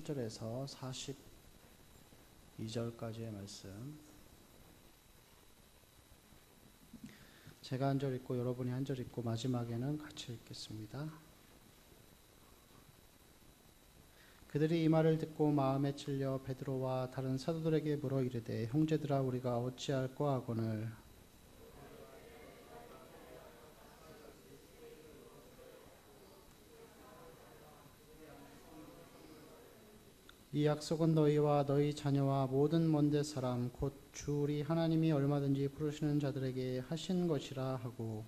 47절에서 42절까지의 말씀, 제가 한 절 읽고 여러분이 한 절 읽고 마지막에는 같이 읽겠습니다. 그들이 이 말을 듣고 마음에 찔려 베드로와 다른 사도들에게 물어 이르되, 형제들아, 우리가 어찌할꼬 하거늘. 이 약속은 너희와 너희 자녀와 모든 먼데 사람 곧 주 우리 하나님이 얼마든지 부르시는 자들에게 하신 것이라 하고,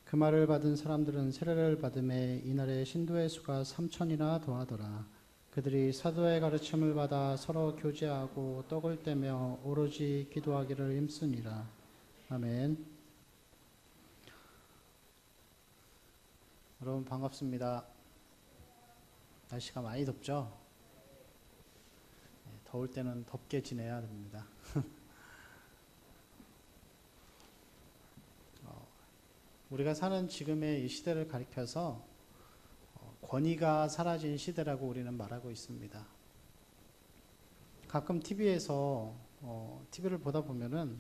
그 말을 받은 사람들은 세례를 받음에 이날에 신도의 수가 3,000이나 더하더라. 그들이 사도의 가르침을 받아 서로 교제하고 떡을 떼며 오로지 기도하기를 힘쓰니라. 아멘. 여러분 반갑습니다. 날씨가 많이 덥죠? 더울 때는 덥게 지내야 됩니다. 우리가 사는 지금의 이 시대를 가리켜서 권위가 사라진 시대라고 우리는 말하고 있습니다. 가끔 TV에서 TV를 보다 보면은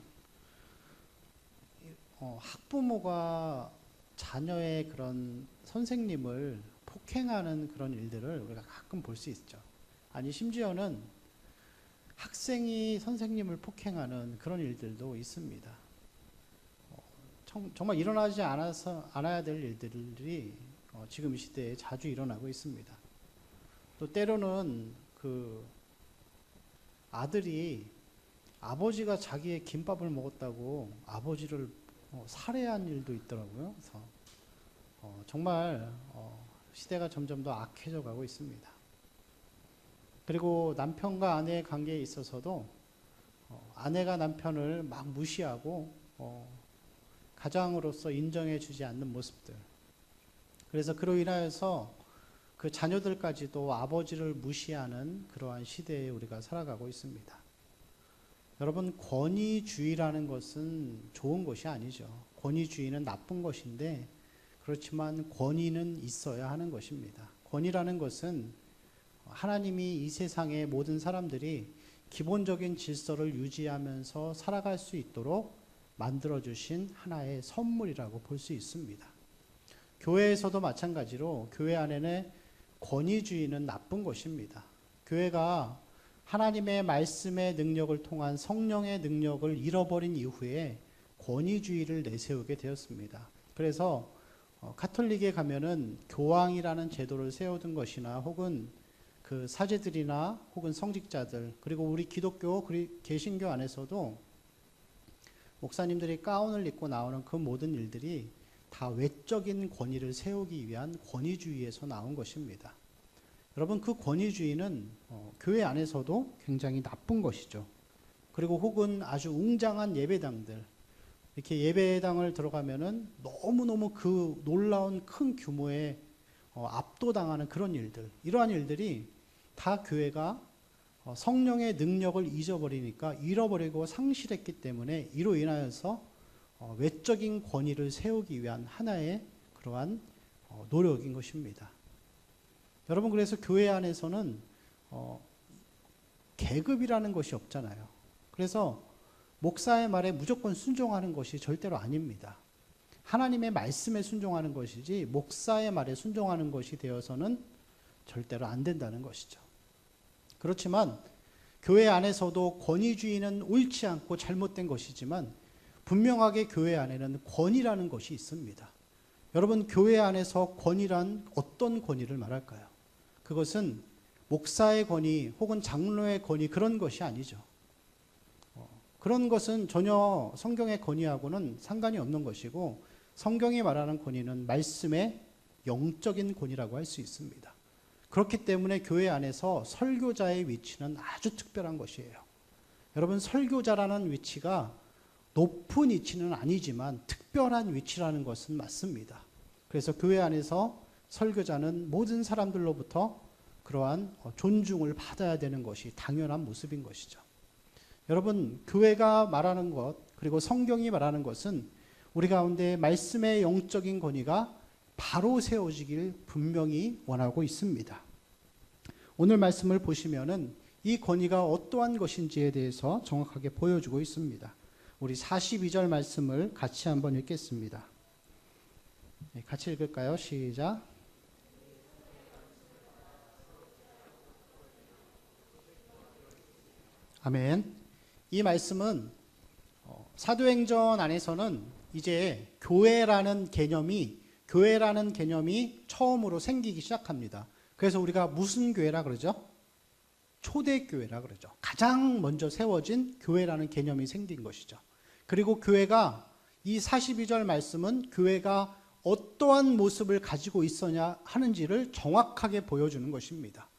학부모가 자녀의 그런 선생님을 폭행하는 그런 일들을 우리가 가끔 볼 수 있죠. 아니, 심지어는 학생이 선생님을 폭행하는 그런 일들도 있습니다. 정말 일어나지 않아야 될 일들이 지금 이 시대에 자주 일어나고 있습니다. 또 때로는 그 아들이 아버지가 자기의 김밥을 먹었다고 아버지를 살해한 일도 있더라고요. 그래서 정말 시대가 점점 더 악해져 가고 있습니다. 그리고 남편과 아내의 관계에 있어서도 아내가 남편을 막 무시하고 가장으로서 인정해 주지 않는 모습들. 그래서 그로 인하여서 그 자녀들까지도 아버지를 무시하는 그러한 시대에 우리가 살아가고 있습니다. 여러분, 권위주의라는 것은 좋은 것이 아니죠. 권위주의는 나쁜 것인데, 그렇지만 권위는 있어야 하는 것입니다. 권위라는 것은 하나님이 이 세상의 모든 사람들이 기본적인 질서를 유지하면서 살아갈 수 있도록 만들어주신 하나의 선물이라고 볼 수 있습니다. 교회에서도 마찬가지로 교회 안에는 권위주의는 나쁜 것입니다. 교회가 하나님의 말씀의 능력을 통한 성령의 능력을 잃어버린 이후에 권위주의를 내세우게 되었습니다. 그래서 가톨릭에 가면은 교황이라는 제도를 세우던 것이나 혹은 그 사제들이나 혹은 성직자들, 그리고 우리 기독교 개신교 안에서도 목사님들이 가운을 입고 나오는 그 모든 일들이 다 외적인 권위를 세우기 위한 권위주의에서 나온 것입니다. 여러분, 그 권위주의는 교회 안에서도 굉장히 나쁜 것이죠. 그리고 혹은 아주 웅장한 예배당들, 이렇게 예배당을 들어가면은 너무너무 그 놀라운 큰 규모의 압도당하는 그런 일들, 이러한 일들이 다 교회가 성령의 능력을 잃어버리고 상실했기 때문에 이로 인하여서 외적인 권위를 세우기 위한 하나의 그러한 노력인 것입니다. 여러분, 그래서 교회 안에서는 계급이라는 것이 없잖아요. 그래서 목사의 말에 무조건 순종하는 것이 절대로 아닙니다. 하나님의 말씀에 순종하는 것이지 목사의 말에 순종하는 것이 되어서는 절대로 안 된다는 것이죠. 그렇지만 교회 안에서도 권위주의는 옳지 않고 잘못된 것이지만 분명하게 교회 안에는 권위라는 것이 있습니다. 여러분, 교회 안에서 권위란 어떤 권위를 말할까요? 그것은 목사의 권위 혹은 장로의 권위, 그런 것이 아니죠. 그런 것은 전혀 성경의 권위하고는 상관이 없는 것이고, 성경이 말하는 권위는 말씀의 영적인 권위라고 할 수 있습니다. 그렇기 때문에 교회 안에서 설교자의 위치는 아주 특별한 것이에요. 여러분, 설교자라는 위치가 높은 위치는 아니지만 특별한 위치라는 것은 맞습니다. 그래서 교회 안에서 설교자는 모든 사람들로부터 그러한 존중을 받아야 되는 것이 당연한 모습인 것이죠. 여러분, 교회가 말하는 것, 그리고 성경이 말하는 것은 우리 가운데 말씀의 영적인 권위가 바로 세워지길 분명히 원하고 있습니다. 오늘 말씀을 보시면은 이 권위가 어떠한 것인지에 대해서 정확하게 보여주고 있습니다. 우리 42절 말씀을 같이 한번 읽겠습니다. 같이 읽을까요? 시작. 아멘. 이 말씀은 사도행전 안에서는 이제 교회라는 개념이 처음으로 생기기 시작합니다. 그래서 우리가 무슨 교회라 그러죠? 초대교회라 그러죠. 가장 먼저 세워진 교회라는 개념이 생긴 것이죠. 그리고 교회가 이 42절 말씀은 교회가 어떠한 모습을 가지고 있었냐 하는지를 정확하게 보여주는 것입니다.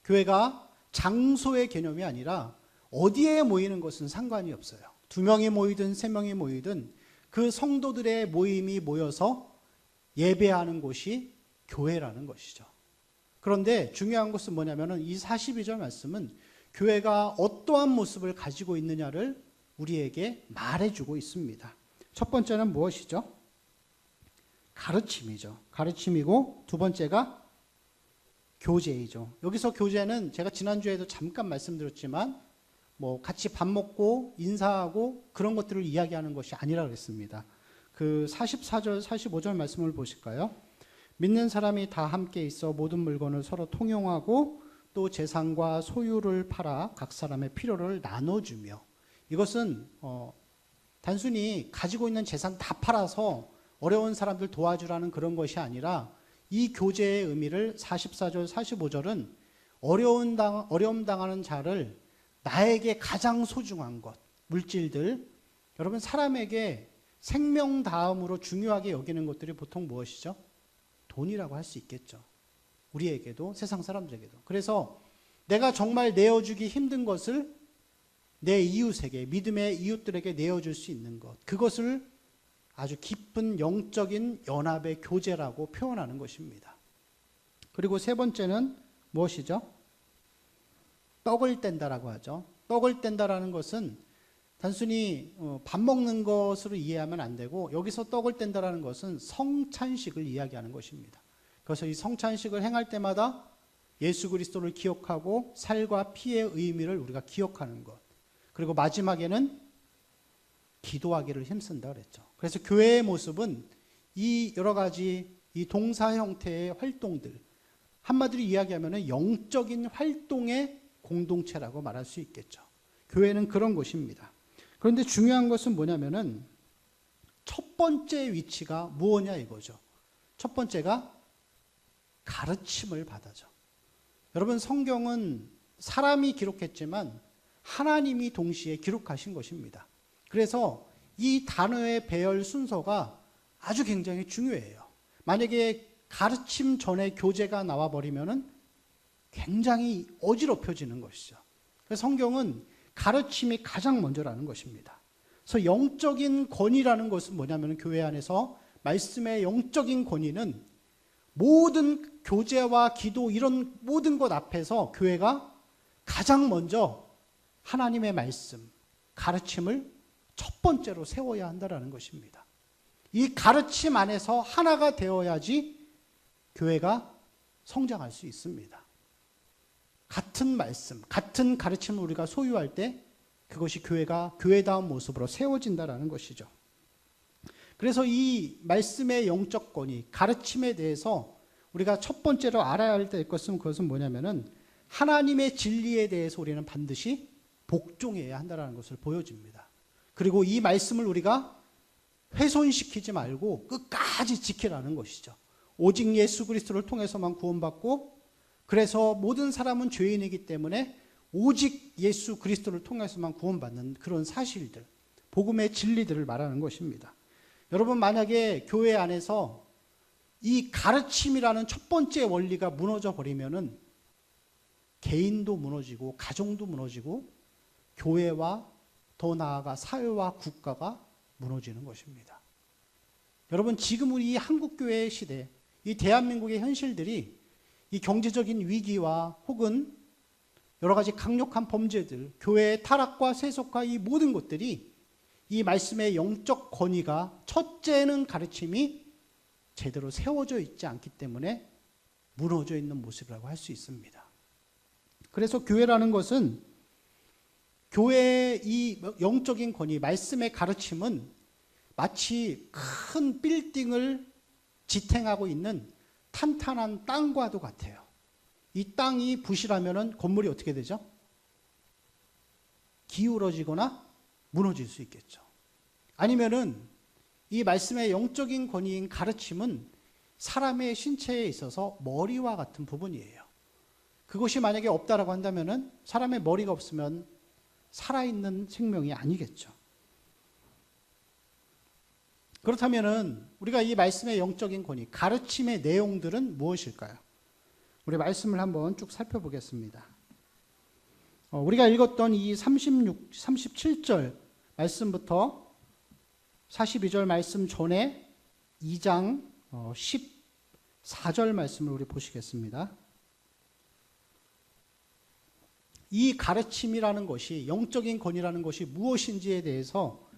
교회가 장소의 개념이 아니라 어디에 모이는 것은 상관이 없어요. 2명이 모이든 3명이 모이든 그 성도들의 모임이 모여서 예배하는 곳이 교회라는 것이죠. 그런데 중요한 것은 뭐냐면은 이 42절 말씀은 교회가 어떠한 모습을 가지고 있느냐를 우리에게 말해주고 있습니다. 첫 번째는 무엇이죠? 가르침이죠. 가르침이고 두 번째가 교제이죠. 여기서 교제는 제가 지난주에도 잠깐 말씀드렸지만 같이 밥 먹고 인사하고 그런 것들을 이야기하는 것이 아니라 그랬습니다. 그 44절, 45절 말씀을 보실까요? 믿는 사람이 다 함께 있어 모든 물건을 서로 통용하고 또 재산과 소유를 팔아 각 사람의 필요를 나눠주며, 이것은 단순히 가지고 있는 재산 다 팔아서 어려운 사람들 도와주라는 그런 것이 아니라 이 교제의 의미를 44절, 45절은 어려움 당하는 자를 나에게 가장 소중한 것, 물질들, 여러분 사람에게 생명 다음으로 중요하게 여기는 것들이 보통 무엇이죠? 돈이라고 할 수 있겠죠. 우리에게도 세상 사람들에게도. 그래서 내가 정말 내어주기 힘든 것을 내 이웃에게, 믿음의 이웃들에게 내어줄 수 있는 것, 그것을 아주 깊은 영적인 연합의 교제라고 표현하는 것입니다. 그리고 세 번째는 무엇이죠? 떡을 뗀다라고 하죠. 떡을 뗀다라는 것은 단순히 밥 먹는 것으로 이해하면 안 되고, 여기서 떡을 뗀다라는 것은 성찬식을 이야기하는 것입니다. 그래서 이 성찬식을 행할 때마다 예수 그리스도를 기억하고 살과 피의 의미를 우리가 기억하는 것, 그리고 마지막에는 기도하기를 힘쓴다 그랬죠. 그래서 교회의 모습은 이 여러 가지 이 동사 형태의 활동들, 한마디로 이야기하면 영적인 활동의 공동체라고 말할 수 있겠죠. 교회는 그런 곳입니다. 그런데 중요한 것은 뭐냐면은 첫 번째 위치가 무엇이냐 이거죠. 첫 번째가 가르침을 받아죠. 여러분 성경은 사람이 기록했지만 하나님이 동시에 기록하신 것입니다. 그래서 이 단어의 배열 순서가 아주 굉장히 중요해요. 만약에 가르침 전에 교제가 나와버리면은 굉장히 어지럽혀지는 것이죠. 그래서 성경은 가르침이 가장 먼저라는 것입니다. 그래서 영적인 권위라는 것은 뭐냐면 교회 안에서 말씀의 영적인 권위는 모든 교제와 기도 이런 모든 것 앞에서 교회가 가장 먼저 하나님의 말씀, 가르침을 첫 번째로 세워야 한다는 것입니다. 이 가르침 안에서 하나가 되어야지 교회가 성장할 수 있습니다. 같은 말씀, 같은 가르침을 우리가 소유할 때 그것이 교회가 교회다운 모습으로 세워진다는 것이죠. 그래서 이 말씀의 영적 권위, 가르침에 대해서 우리가 첫 번째로 알아야 될 것은 그것은 뭐냐면은 하나님의 진리에 대해서 우리는 반드시 복종해야 한다는 것을 보여줍니다. 그리고 이 말씀을 우리가 훼손시키지 말고 끝까지 지키라는 것이죠. 오직 예수 그리스도를 통해서만 구원받고, 그래서 모든 사람은 죄인이기 때문에 오직 예수 그리스도를 통해서만 구원받는 그런 사실들, 복음의 진리들을 말하는 것입니다. 여러분 만약에 교회 안에서 이 가르침이라는 첫 번째 원리가 무너져 버리면은 개인도 무너지고 가정도 무너지고 교회와 더 나아가 사회와 국가가 무너지는 것입니다. 여러분 지금 우리 이 한국교회의 시대, 이 대한민국의 현실들이 이 경제적인 위기와 혹은 여러 가지 강력한 범죄들, 교회의 타락과 세속과 이 모든 것들이 이 말씀의 영적 권위가 첫째는 가르침이 제대로 세워져 있지 않기 때문에 무너져 있는 모습이라고 할 수 있습니다. 그래서 교회라는 것은 교회의 이 영적인 권위, 말씀의 가르침은 마치 큰 빌딩을 지탱하고 있는 탄탄한 땅과도 같아요. 이 땅이 부실하면 건물이 어떻게 되죠? 기울어지거나 무너질 수 있겠죠. 아니면은 이 말씀의 영적인 권위인 가르침은 사람의 신체에 있어서 머리와 같은 부분이에요. 그것이 만약에 없다라고 한다면은 사람의 머리가 없으면 살아있는 생명이 아니겠죠. 그렇다면은 우리가 이 말씀의 영적인 권위, 가르침의 내용들은 무엇일까요? 우리 말씀을 한번 쭉 살펴보겠습니다. 우리가 읽었던 이 37절 말씀부터 42절 말씀 전에 2장 14절 말씀을 우리 보시겠습니다. 이 가르침이라는 것이, 영적인 권위라는 것이 무엇인지에 대해서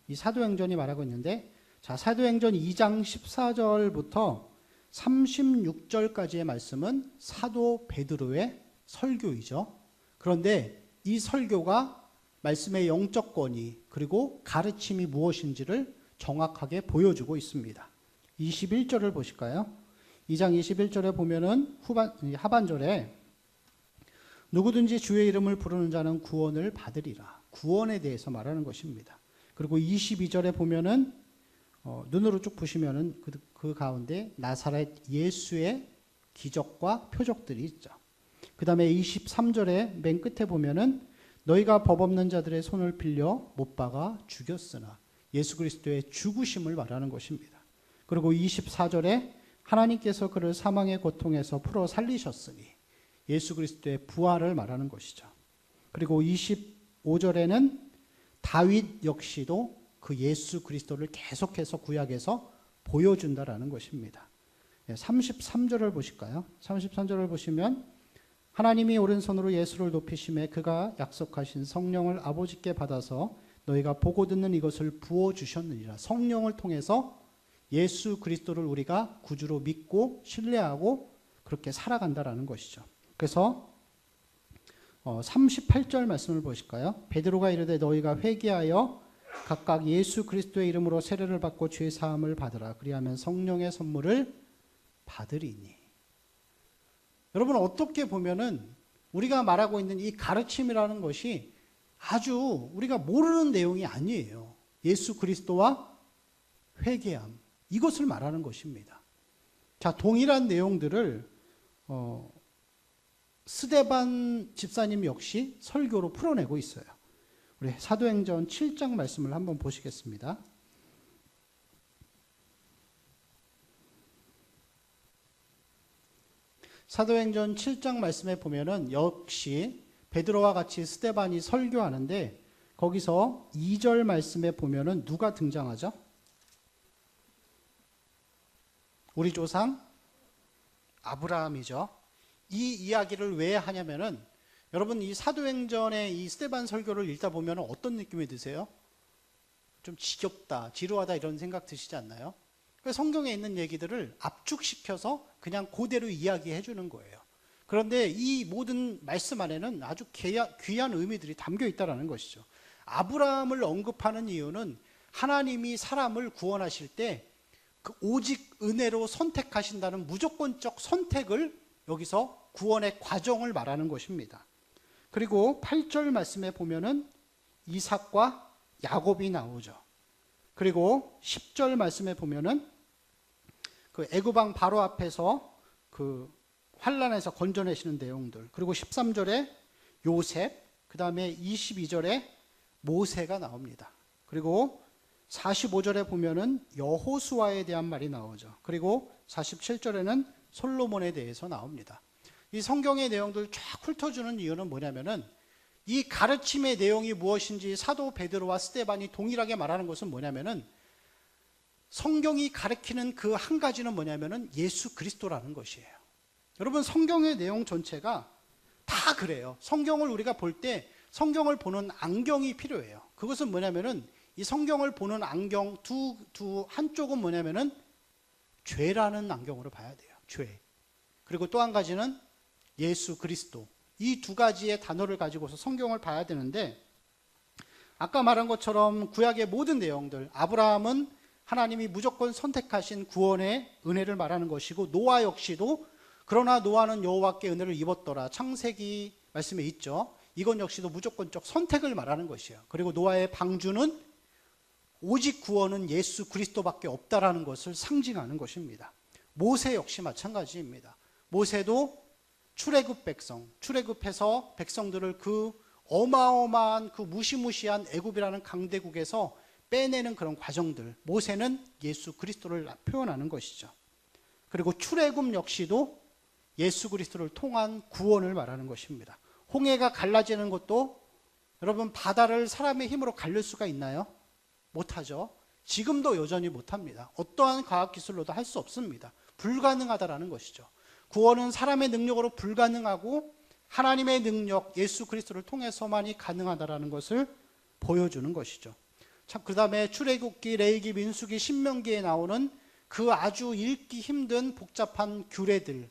이 사도행전이 말하고 있는데, 자, 사도행전 2장 14절부터 36절까지의 말씀은 사도 베드로의 설교이죠. 그런데 이 설교가 말씀의 영적 권위 그리고 가르침이 무엇인지를 정확하게 보여주고 있습니다. 21절을 보실까요? 2장 21절에 보면은 하반절에 누구든지 주의 이름을 부르는 자는 구원을 받으리라. 구원에 대해서 말하는 것입니다. 그리고 22절에 보면은 눈으로 쭉 보시면은 그 가운데 나사렛 예수의 기적과 표적들이 있죠. 그 다음에 23절에 맨 끝에 보면은 너희가 법 없는 자들의 손을 빌려 못 박아 죽였으나 예수 그리스도의 죽으심을 말하는 것입니다. 그리고 24절에 하나님께서 그를 사망의 고통에서 풀어 살리셨으니 예수 그리스도의 부활을 말하는 것이죠. 그리고 25절에는 다윗 역시도 그 예수 그리스도를 계속해서 구약에서 보여준다라는 것입니다. 33절을 보실까요? 33절을 보시면 하나님이 오른손으로 예수를 높이심에 그가 약속하신 성령을 아버지께 받아서 너희가 보고 듣는 이것을 부어주셨느니라. 성령을 통해서 예수 그리스도를 우리가 구주로 믿고 신뢰하고 그렇게 살아간다라는 것이죠. 그래서 38절 말씀을 보실까요? 베드로가 이르되 너희가 회개하여 각각 예수 그리스도의 이름으로 세례를 받고 죄 사함을 받으라. 그리하면 성령의 선물을 받으리니. 여러분, 어떻게 보면은 우리가 말하고 있는 이 가르침이라는 것이 아주 우리가 모르는 내용이 아니에요. 예수 그리스도와 회개함, 이것을 말하는 것입니다. 자, 동일한 내용들을 스데반 집사님 역시 설교로 풀어내고 있어요. 우리 사도행전 7장 말씀을 한번 보시겠습니다. 사도행전 7장 말씀에 보면은 역시 베드로와 같이 스데반이 설교하는데 거기서 2절 말씀에 보면은 누가 등장하죠? 우리 조상 아브라함이죠. 이 이야기를 왜 하냐면은 여러분, 이 사도행전의 이 스데반 설교를 읽다 보면 어떤 느낌이 드세요? 좀 지겹다, 지루하다 이런 생각 드시지 않나요? 성경에 있는 얘기들을 압축시켜서 그냥 그대로 이야기해 주는 거예요. 그런데 이 모든 말씀 안에는 아주 귀한 의미들이 담겨 있다는 것이죠. 아브라함을 언급하는 이유는 하나님이 사람을 구원하실 때 그 오직 은혜로 선택하신다는 무조건적 선택을 여기서 구원의 과정을 말하는 것입니다. 그리고 8절 말씀에 보면은 이삭과 야곱이 나오죠. 그리고 10절 말씀에 보면은 그 애굽 왕 바로 앞에서 그 환란에서 건져내시는 내용들, 그리고 13절에 요셉, 그 다음에 22절에 모세가 나옵니다. 그리고 45절에 보면은 여호수아에 대한 말이 나오죠. 그리고 47절에는 솔로몬에 대해서 나옵니다. 이 성경의 내용들 쫙 훑어주는 이유는 뭐냐면은 이 가르침의 내용이 무엇인지 사도 베드로와 스데반이 동일하게 말하는 것은 뭐냐면은 성경이 가르치는 그 한 가지는 뭐냐면은 예수 그리스도라는 것이에요. 여러분, 성경의 내용 전체가 다 그래요. 성경을 우리가 볼 때 성경을 보는 안경이 필요해요. 그것은 뭐냐면은 이 성경을 보는 안경 한쪽은 뭐냐면은 죄라는 안경으로 봐야 돼요. 죄. 그리고 또 한 가지는 예수 그리스도. 이 두 가지의 단어를 가지고서 성경을 봐야 되는데, 아까 말한 것처럼 구약의 모든 내용들, 아브라함은 하나님이 무조건 선택하신 구원의 은혜를 말하는 것이고, 노아 역시도 그러나 노아는 여호와께 은혜를 입었더라, 창세기 말씀에 있죠. 이건 역시도 무조건적 선택을 말하는 것이에요. 그리고 노아의 방주는 오직 구원은 예수 그리스도밖에 없다라는 것을 상징하는 것입니다. 모세 역시 마찬가지입니다. 모세도 출애굽 백성, 출애굽해서 백성들을 그 어마어마한 그 무시무시한 애굽이라는 강대국에서 빼내는 그런 과정들, 모세는 예수 그리스도를 표현하는 것이죠. 그리고 출애굽 역시도 예수 그리스도를 통한 구원을 말하는 것입니다. 홍해가 갈라지는 것도 여러분, 바다를 사람의 힘으로 갈릴 수가 있나요? 못하죠. 지금도 여전히 못합니다. 어떠한 과학기술로도 할 수 없습니다. 불가능하다라는 것이죠. 구원은 사람의 능력으로 불가능하고 하나님의 능력, 예수 그리스도를 통해서만이 가능하다라는 것을 보여주는 것이죠. 참, 그 다음에 출애굽기, 레위기, 민수기, 신명기에 나오는 그 아주 읽기 힘든 복잡한 규례들,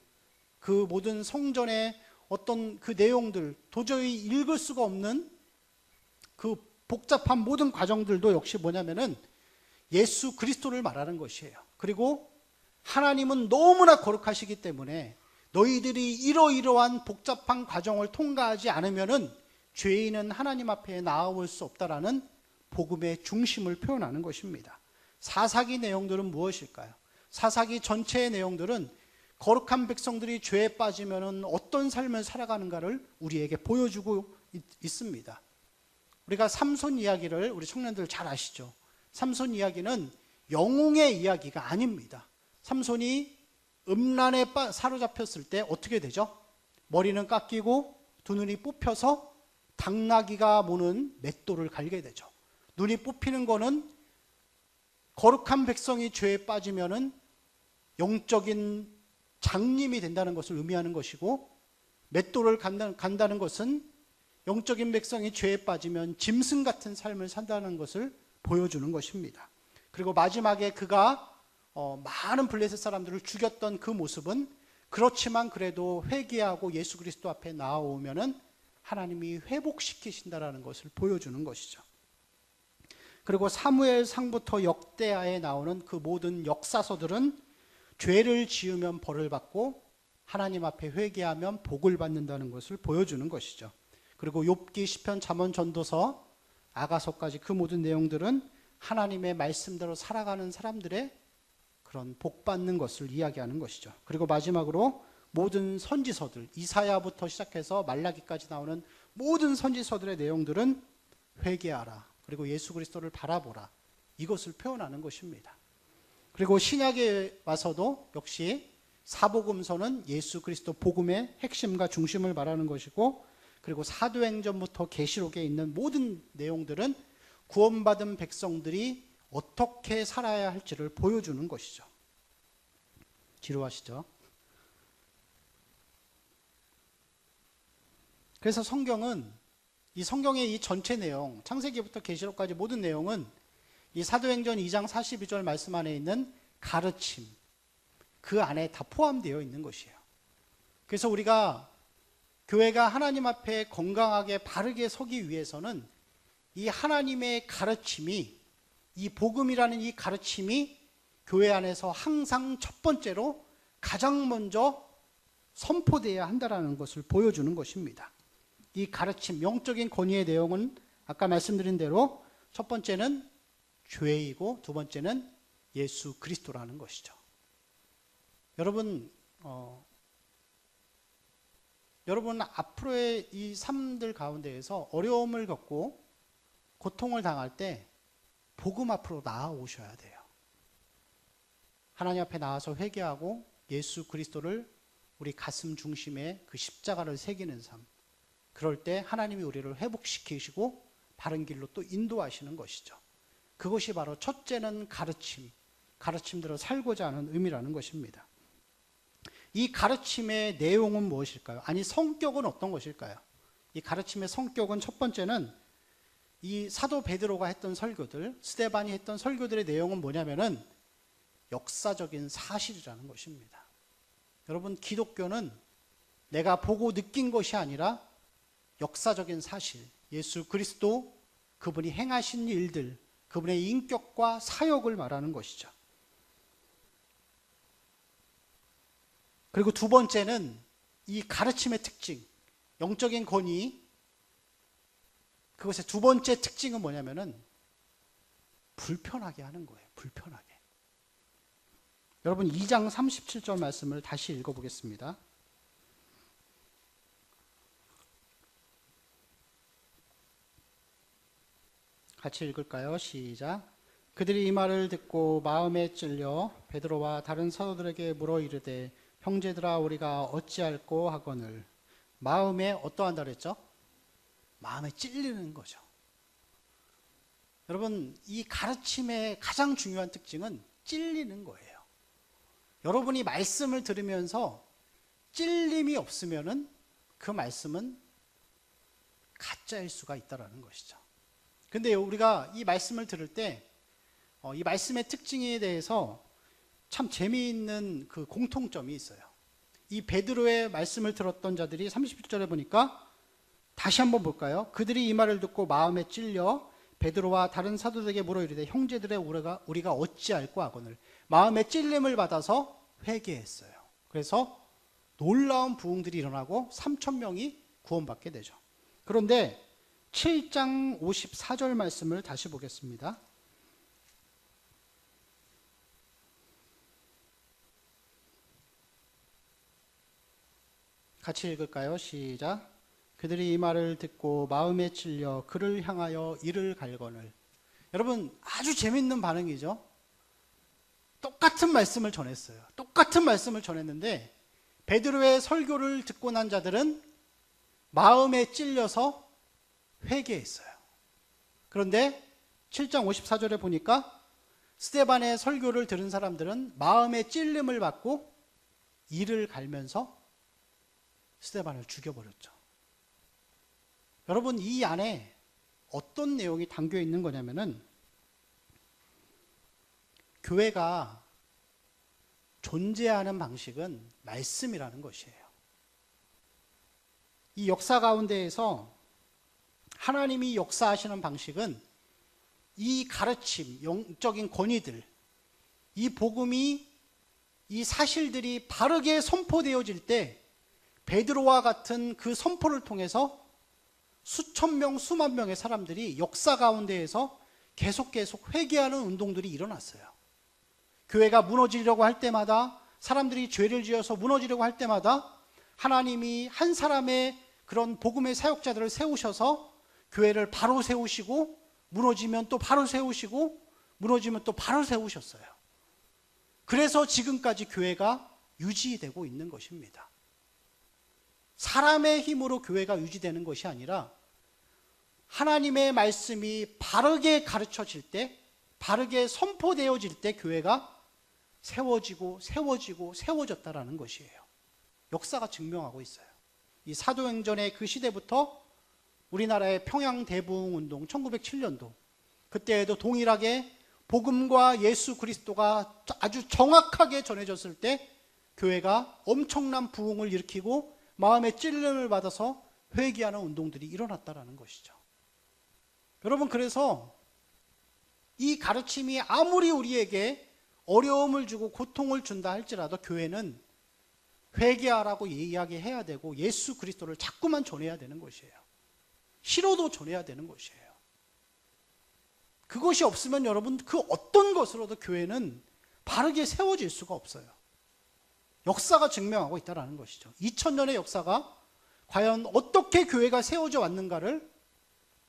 그 모든 성전의 어떤 그 내용들, 도저히 읽을 수가 없는 그 복잡한 모든 과정들도 역시 뭐냐면은 예수 그리스도를 말하는 것이에요. 그리고 하나님은 너무나 거룩하시기 때문에 너희들이 이러이러한 복잡한 과정을 통과하지 않으면은 죄인은 하나님 앞에 나아올 수 없다라는 복음의 중심을 표현하는 것입니다. 사사기 내용들은 무엇일까요? 사사기 전체의 내용들은 거룩한 백성들이 죄에 빠지면은 어떤 삶을 살아가는가를 우리에게 보여주고 있습니다. 우리가 삼손 이야기를 우리 청년들 잘 아시죠? 삼손 이야기는 영웅의 이야기가 아닙니다. 삼손이 음란에 사로잡혔을 때 어떻게 되죠? 머리는 깎이고 두 눈이 뽑혀서 당나귀가 모는 맷돌을 갈게 되죠. 눈이 뽑히는 거는 거룩한 백성이 죄에 빠지면은 영적인 장님이 된다는 것을 의미하는 것이고, 맷돌을 간다는 것은 영적인 백성이 죄에 빠지면 짐승 같은 삶을 산다는 것을 보여주는 것입니다. 그리고 마지막에 그가 많은 블레셋 사람들을 죽였던 그 모습은, 그렇지만 그래도 회개하고 예수 그리스도 앞에 나아오면은 하나님이 회복시키신다라는 것을 보여주는 것이죠. 그리고 사무엘상부터 역대하에 나오는 그 모든 역사서들은 죄를 지으면 벌을 받고 하나님 앞에 회개하면 복을 받는다는 것을 보여주는 것이죠. 그리고 욥기, 시편, 잠언, 전도서, 아가서까지 그 모든 내용들은 하나님의 말씀대로 살아가는 사람들의 그런 복 받는 것을 이야기하는 것이죠. 그리고 마지막으로 모든 선지서들, 이사야부터 시작해서 말라기까지 나오는 모든 선지서들의 내용들은 회개하라, 그리고 예수 그리스도를 바라보라, 이것을 표현하는 것입니다. 그리고 신약에 와서도 역시 사복음서는 예수 그리스도 복음의 핵심과 중심을 말하는 것이고, 그리고 사도행전부터 계시록에 있는 모든 내용들은 구원받은 백성들이 어떻게 살아야 할지를 보여주는 것이죠. 지루하시죠? 그래서 이 성경의 이 전체 내용, 창세기부터 계시록까지 모든 내용은 이 사도행전 2장 42절 말씀 안에 있는 가르침, 그 안에 다 포함되어 있는 것이에요. 그래서 우리가 교회가 하나님 앞에 건강하게 바르게 서기 위해서는 이 하나님의 가르침이, 이 복음이라는 이 가르침이 교회 안에서 항상 첫 번째로 가장 먼저 선포되어야 한다는 것을 보여주는 것입니다. 이 가르침, 영적인 권위의 내용은 아까 말씀드린 대로 첫 번째는 죄이고 두 번째는 예수 그리스도라는 것이죠. 여러분 앞으로의 이 삶들 가운데에서 어려움을 겪고 고통을 당할 때 복음 앞으로 나아오셔야 돼요. 하나님 앞에 나와서 회개하고 예수 그리스도를 우리 가슴 중심에 그 십자가를 새기는 삶, 그럴 때 하나님이 우리를 회복시키시고 바른 길로 또 인도하시는 것이죠. 그것이 바로 첫째는 가르침대로 살고자 하는 의미라는 것입니다. 이 가르침의 내용은 무엇일까요? 아니, 성격은 어떤 것일까요? 이 가르침의 성격은 첫 번째는 이 사도 베드로가 했던 설교들, 스데반이 했던 설교들의 내용은 뭐냐면은 역사적인 사실이라는 것입니다. 여러분, 기독교는 내가 보고 느낀 것이 아니라 역사적인 사실, 예수 그리스도 그분이 행하신 일들, 그분의 인격과 사역을 말하는 것이죠. 그리고 두 번째는 이 가르침의 특징, 영적인 권위, 그것의 두 번째 특징은 뭐냐면은 불편하게 하는 거예요. 불편하게. 여러분 2장 37절 말씀을 다시 읽어보겠습니다. 같이 읽을까요? 시작. 그들이 이 말을 듣고 마음에 찔려 베드로와 다른 사도들에게 물어 이르되 형제들아 우리가 어찌할꼬 하거늘. 마음에 어떠한다 그랬죠? 마음에 찔리는 거죠. 여러분, 이 가르침의 가장 중요한 특징은 찔리는 거예요. 여러분이 말씀을 들으면서 찔림이 없으면은 그 말씀은 가짜일 수가 있다라는 것이죠. 근데 우리가 이 말씀을 들을 때 이 말씀의 특징에 대해서 참 재미있는 그 공통점이 있어요. 이 베드로의 말씀을 들었던 자들이 31절에 보니까 다시 한번 볼까요? 그들이 이 말을 듣고 마음에 찔려 베드로와 다른 사도들에게 물어 이르되 형제들의 우리가 어찌할꼬 하거늘. 마음에 찔림을 받아서 회개했어요. 그래서 놀라운 부흥들이 일어나고 3,000명이 구원받게 되죠. 그런데 7장 54절 말씀을 다시 보겠습니다. 같이 읽을까요? 시작. 그들이 이 말을 듣고 마음에 찔려 그를 향하여 이를 갈거늘. 여러분, 아주 재밌는 반응이죠. 똑같은 말씀을 전했어요. 똑같은 말씀을 전했는데 베드로의 설교를 듣고 난 자들은 마음에 찔려서 회개했어요. 그런데 7장 54절에 보니까 스데반의 설교를 들은 사람들은 마음에 찔림을 받고 이를 갈면서 스데반을 죽여버렸죠. 여러분, 이 안에 어떤 내용이 담겨 있는 거냐면은 교회가 존재하는 방식은 말씀이라는 것이에요. 이 역사 가운데에서 하나님이 역사하시는 방식은 이 가르침, 영적인 권위들, 이 복음이, 이 사실들이 바르게 선포되어질 때 베드로와 같은 그 선포를 통해서 수천 명, 수만 명의 사람들이 역사 가운데에서 계속 회개하는 운동들이 일어났어요. 교회가 무너지려고 할 때마다, 사람들이 죄를 지어서 무너지려고 할 때마다 하나님이 한 사람의 그런 복음의 사역자들을 세우셔서 교회를 바로 세우시고, 무너지면 또 바로 세우시고, 무너지면 또 바로 세우셨어요. 그래서 지금까지 교회가 유지되고 있는 것입니다. 사람의 힘으로 교회가 유지되는 것이 아니라 하나님의 말씀이 바르게 가르쳐질 때, 바르게 선포되어질 때 교회가 세워졌다라는 것이에요. 역사가 증명하고 있어요. 이 사도행전의 그 시대부터 우리나라의 평양대부흥운동 1907년도, 그때에도 동일하게 복음과 예수 그리스도가 아주 정확하게 전해졌을 때 교회가 엄청난 부흥을 일으키고 마음의 찔림을 받아서 회개하는 운동들이 일어났다라는 것이죠. 여러분, 그래서 이 가르침이 아무리 우리에게 어려움을 주고 고통을 준다 할지라도 교회는 회개하라고 이야기해야 되고 예수 그리스도를 자꾸만 전해야 되는 것이에요. 싫어도 전해야 되는 것이에요. 그것이 없으면 여러분, 그 어떤 것으로도 교회는 바르게 세워질 수가 없어요. 역사가 증명하고 있다는 것이죠. 2000년의 역사가 과연 어떻게 교회가 세워져 왔는가를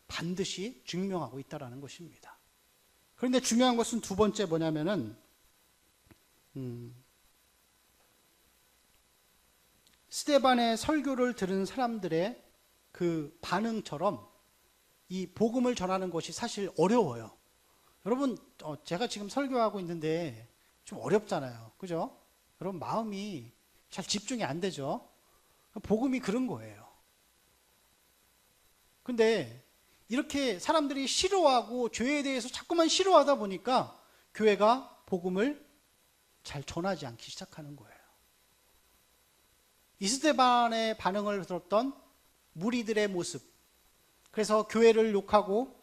반드시 증명하고 있다는 것입니다. 그런데 중요한 것은 두 번째 뭐냐면은 스데반의 설교를 들은 사람들의 그 반응처럼 이 복음을 전하는 것이 사실 어려워요. 여러분, 제가 지금 설교하고 있는데 좀 어렵잖아요. 그죠? 여러분, 마음이 잘 집중이 안 되죠? 복음이 그런 거예요. 근데 이렇게 사람들이 싫어하고 교회에 대해서 자꾸만 싫어하다 보니까 교회가 복음을 잘 전하지 않기 시작하는 거예요. 이스데반의 반응을 들었던 무리들의 모습. 그래서 교회를 욕하고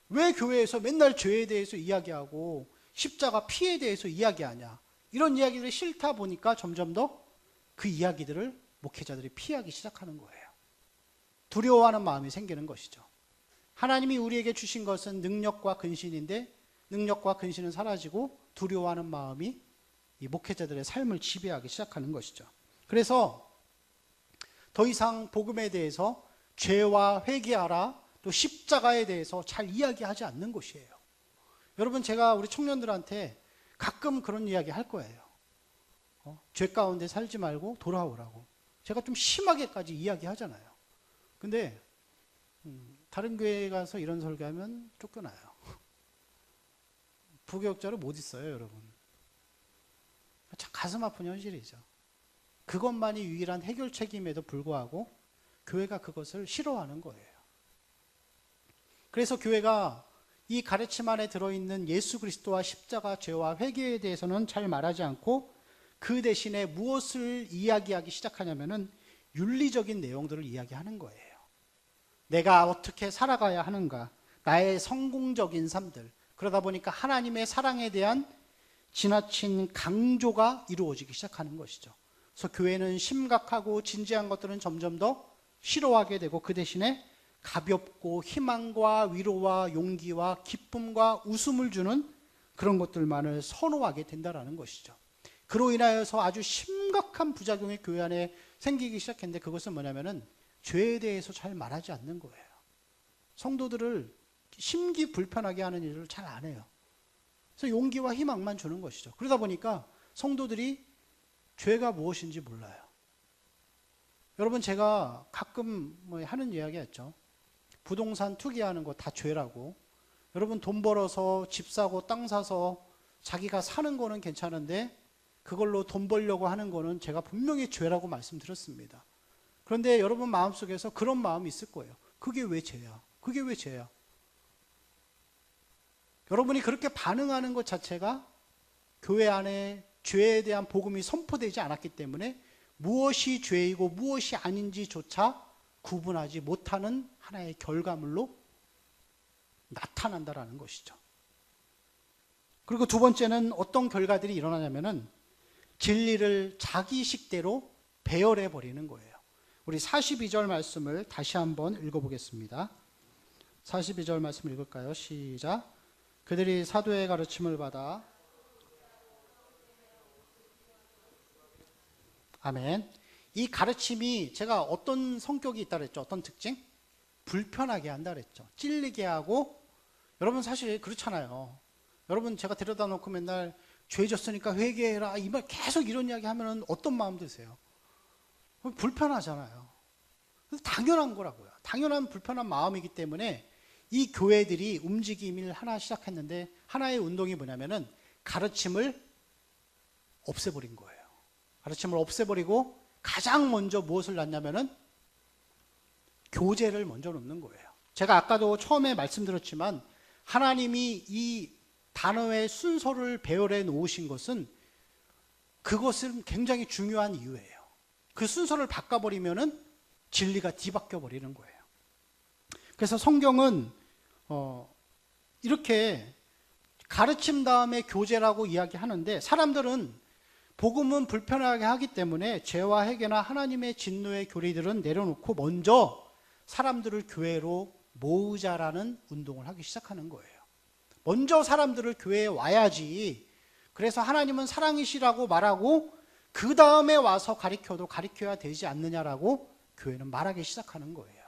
왜 교회에서 맨날 죄에 대해서 이야기하고 십자가 피에 대해서 이야기하냐. 이런 이야기들이 싫다 보니까 점점 더 그 이야기들을 목회자들이 피하기 시작하는 거예요. 두려워하는 마음이 생기는 것이죠. 하나님이 우리에게 주신 것은 능력과 근신인데 능력과 근신은 사라지고 두려워하는 마음이 이 목회자들의 삶을 지배하기 시작하는 것이죠. 그래서 더 이상 복음에 대해서 죄와 회개하라, 또 십자가에 대해서 잘 이야기하지 않는 것이에요. 여러분, 제가 우리 청년들한테 가끔 그런 이야기 할 거예요. 죄 가운데 살지 말고 돌아오라고. 제가 좀 심하게까지 이야기하잖아요. 근데 다른 교회에 가서 이런 설교하면 쫓겨나요. 부교육자로 못 있어요, 여러분. 참 가슴 아픈 현실이죠. 그것만이 유일한 해결책임에도 불구하고 교회가 그것을 싫어하는 거예요. 그래서 교회가 이 가르침 안에 들어있는 예수 그리스도와 십자가, 죄와 회개에 대해서는 잘 말하지 않고 그 대신에 무엇을 이야기하기 시작하냐면은 윤리적인 내용들을 이야기하는 거예요. 내가 어떻게 살아가야 하는가, 나의 성공적인 삶들. 그러다 보니까 하나님의 사랑에 대한 지나친 강조가 이루어지기 시작하는 것이죠. 그래서 교회는 심각하고 진지한 것들은 점점 더 싫어하게 되고 그 대신에 가볍고 희망과 위로와 용기와 기쁨과 웃음을 주는 그런 것들만을 선호하게 된다는 것이죠. 그로 인하여서 아주 심각한 부작용이 교회 안에 생기기 시작했는데 그것은 뭐냐면은 죄에 대해서 잘 말하지 않는 거예요. 성도들을 심기 불편하게 하는 일을 잘 안 해요. 그래서 용기와 희망만 주는 것이죠. 그러다 보니까 성도들이 죄가 무엇인지 몰라요. 여러분, 제가 가끔 하는 이야기였죠. 부동산 투기하는 거 다 죄라고. 여러분, 돈 벌어서 집 사고 땅 사서 자기가 사는 거는 괜찮은데 그걸로 돈 벌려고 하는 거는 제가 분명히 죄라고 말씀드렸습니다. 그런데 여러분 마음속에서 그런 마음이 있을 거예요. 그게 왜 죄야? 그게 왜 죄야? 여러분이 그렇게 반응하는 것 자체가 교회 안에 죄에 대한 복음이 선포되지 않았기 때문에 무엇이 죄이고 무엇이 아닌지조차 구분하지 못하는 하나의 결과물로 나타난다라는 것이죠. 그리고 두 번째는 어떤 결과들이 일어나냐면은 진리를 자기 식대로 배열해 버리는 거예요. 우리 42절 말씀을 다시 한번 읽어보겠습니다. 42절 말씀 읽을까요? 시작. 그들이 사도의 가르침을 받아. 아멘. 이 가르침이 제가 어떤 성격이 있다 그랬죠? 어떤 특징? 불편하게 한다 그랬죠. 찔리게 하고. 여러분 사실 그렇잖아요. 여러분 제가 데려다 놓고 맨날 죄 졌으니까 회개해라 이 말 계속 이런 이야기 하면 어떤 마음 드세요? 불편하잖아요. 당연한 거라고요. 당연한 불편한 마음이기 때문에 이 교회들이 움직임을 하나 시작했는데 하나의 운동이 뭐냐면은 가르침을 없애버린 거예요. 가르침을 없애버리고 가장 먼저 무엇을 놨냐면은 교제를 먼저 놓는 거예요. 제가 아까도 처음에 말씀드렸지만 하나님이 이 단어의 순서를 배열해 놓으신 것은 그것은 굉장히 중요한 이유예요. 그 순서를 바꿔버리면은 진리가 뒤바뀌어 버리는 거예요. 그래서 성경은 이렇게 가르침 다음에 교제라고 이야기하는데 사람들은 복음은 불편하게 하기 때문에 죄와 회개나 하나님의 진노의 교리들은 내려놓고 먼저 사람들을 교회로 모으자라는 운동을 하기 시작하는 거예요. 먼저 사람들을 교회에 와야지. 그래서 하나님은 사랑이시라고 말하고 그 다음에 와서 가르쳐도 가르쳐야 되지 않느냐라고 교회는 말하기 시작하는 거예요.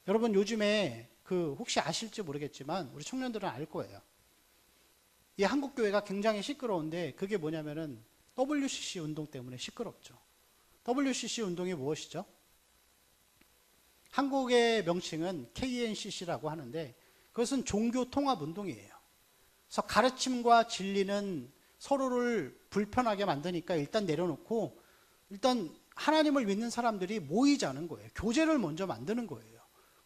여러분 요즘에 혹시 아실지 모르겠지만 우리 청년들은 알 거예요. 이 한국 교회가 굉장히 시끄러운데 그게 뭐냐면은 WCC 운동 때문에 시끄럽죠. WCC 운동이 무엇이죠? 한국의 명칭은 KNCC라고 하는데 그것은 종교 통합 운동이에요. 그래서 가르침과 진리는 서로를 불편하게 만드니까 일단 내려놓고 일단 하나님을 믿는 사람들이 모이자는 거예요. 교제를 먼저 만드는 거예요.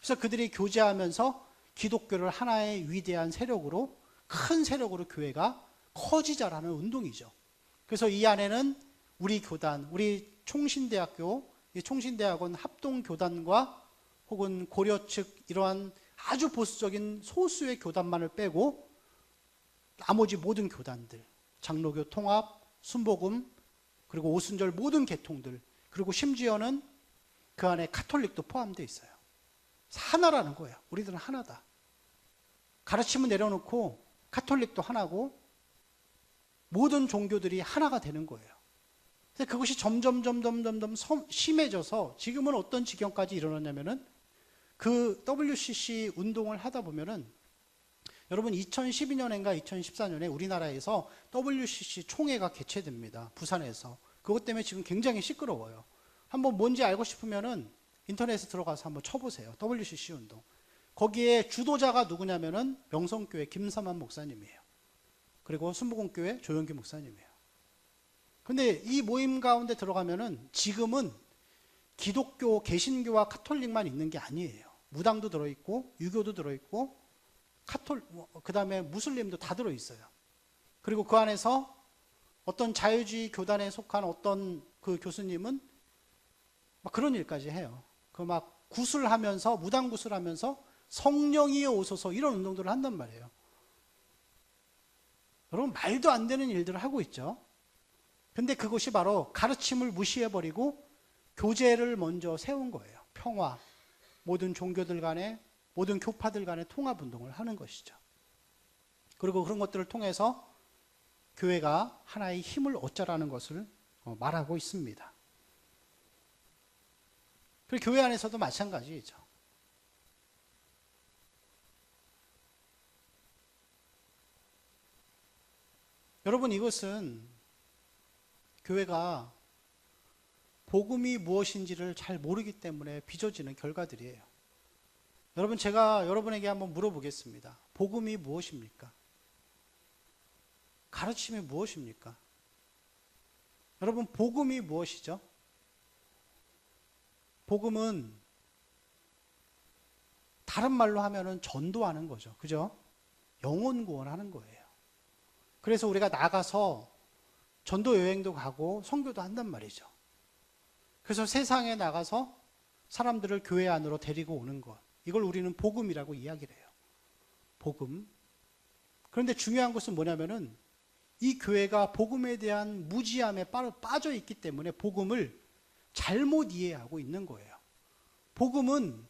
그래서 그들이 교제하면서 기독교를 하나의 위대한 세력으로, 큰 세력으로 교회가 커지자라는 운동이죠. 그래서 이 안에는 우리 교단, 우리 총신대학교, 총신대학원 합동교단과 혹은 고려 측 이러한 아주 보수적인 소수의 교단만을 빼고 나머지 모든 교단들, 장로교 통합, 순복음, 그리고 오순절 모든 계통들, 그리고 심지어는 그 안에 가톨릭도 포함되어 있어요. 하나라는 거예요. 우리들은 하나다. 가르침을 내려놓고 가톨릭도 하나고 모든 종교들이 하나가 되는 거예요. 근데 그것이 점점 심해져서 지금은 어떤 지경까지 일어났냐면은 그 WCC 운동을 하다 보면은 여러분 2012년인가 2014년에 우리나라에서 WCC 총회가 개최됩니다. 부산에서. 그것 때문에 지금 굉장히 시끄러워요. 한번 뭔지 알고 싶으면은 인터넷에 들어가서 한번 쳐보세요. WCC 운동. 거기에 주도자가 누구냐면은 명성교회 김삼환 목사님이에요. 그리고 순복음교회 조영기 목사님이에요. 근데 이 모임 가운데 들어가면은 지금은 기독교, 개신교와 가톨릭만 있는 게 아니에요. 무당도 들어있고, 유교도 들어있고, 그 다음에 무슬림도 다 들어있어요. 그리고 그 안에서 어떤 자유주의 교단에 속한 어떤 그 교수님은 막 그런 일까지 해요. 그 막 구슬하면서, 무당 구슬하면서 성령이 오소서 이런 운동들을 한단 말이에요. 여러분, 말도 안 되는 일들을 하고 있죠. 근데 그것이 바로 가르침을 무시해버리고 교제를 먼저 세운 거예요. 평화, 모든 종교들 간에, 모든 교파들 간의 통합운동을 하는 것이죠. 그리고 그런 것들을 통해서 교회가 하나의 힘을 얻자라는 것을 말하고 있습니다. 그리고 교회 안에서도 마찬가지죠. 여러분, 이것은 교회가 복음이 무엇인지를 잘 모르기 때문에 빚어지는 결과들이에요. 여러분, 제가 여러분에게 한번 물어보겠습니다. 복음이 무엇입니까? 가르침이 무엇입니까? 여러분, 복음이 무엇이죠? 복음은 다른 말로 하면은 전도하는 거죠. 그죠? 영혼 구원하는 거예요. 그래서 우리가 나가서 전도 여행도 가고 선교도 한단 말이죠. 그래서 세상에 나가서 사람들을 교회 안으로 데리고 오는 것. 이걸 우리는 복음이라고 이야기를 해요. 복음. 그런데 중요한 것은 뭐냐면은 이 교회가 복음에 대한 무지함에 빠져 있기 때문에 복음을 잘못 이해하고 있는 거예요. 복음은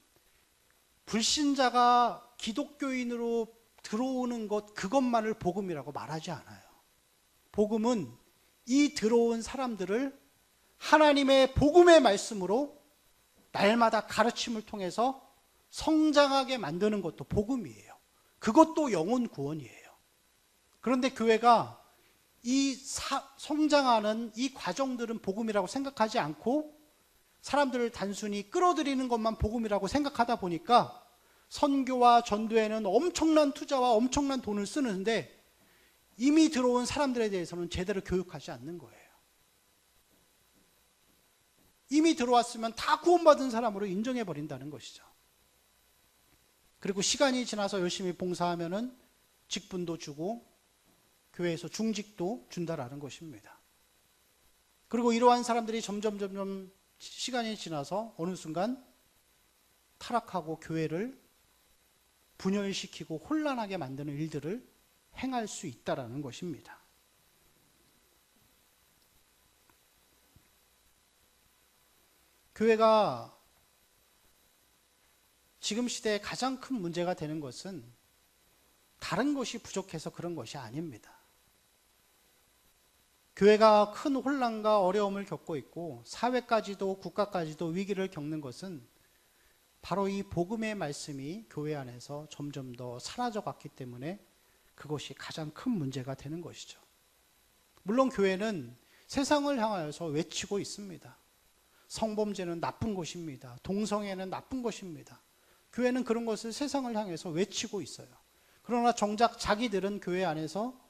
불신자가 기독교인으로 들어오는 것, 그것만을 복음이라고 말하지 않아요. 복음은 이 들어온 사람들을 하나님의 복음의 말씀으로 날마다 가르침을 통해서 성장하게 만드는 것도 복음이에요. 그것도 영혼 구원이에요. 그런데 교회가 이 성장하는 이 과정들은 복음이라고 생각하지 않고 사람들을 단순히 끌어들이는 것만 복음이라고 생각하다 보니까 선교와 전도에는 엄청난 투자와 엄청난 돈을 쓰는데 이미 들어온 사람들에 대해서는 제대로 교육하지 않는 거예요. 이미 들어왔으면 다 구원받은 사람으로 인정해버린다는 것이죠. 그리고 시간이 지나서 열심히 봉사하면은 직분도 주고 교회에서 중직도 준다라는 것입니다. 그리고 이러한 사람들이 점점 시간이 지나서 어느 순간 타락하고 교회를 분열시키고 혼란하게 만드는 일들을 행할 수 있다라는 것입니다. 교회가 지금 시대에 가장 큰 문제가 되는 것은 다른 것이 부족해서 그런 것이 아닙니다. 교회가 큰 혼란과 어려움을 겪고 있고 사회까지도 국가까지도 위기를 겪는 것은 바로 이 복음의 말씀이 교회 안에서 점점 더 사라져갔기 때문에 그것이 가장 큰 문제가 되는 것이죠. 물론 교회는 세상을 향하여서 외치고 있습니다. 성범죄는 나쁜 것입니다. 동성애는 나쁜 것입니다. 교회는 그런 것을 세상을 향해서 외치고 있어요. 그러나 정작 자기들은 교회 안에서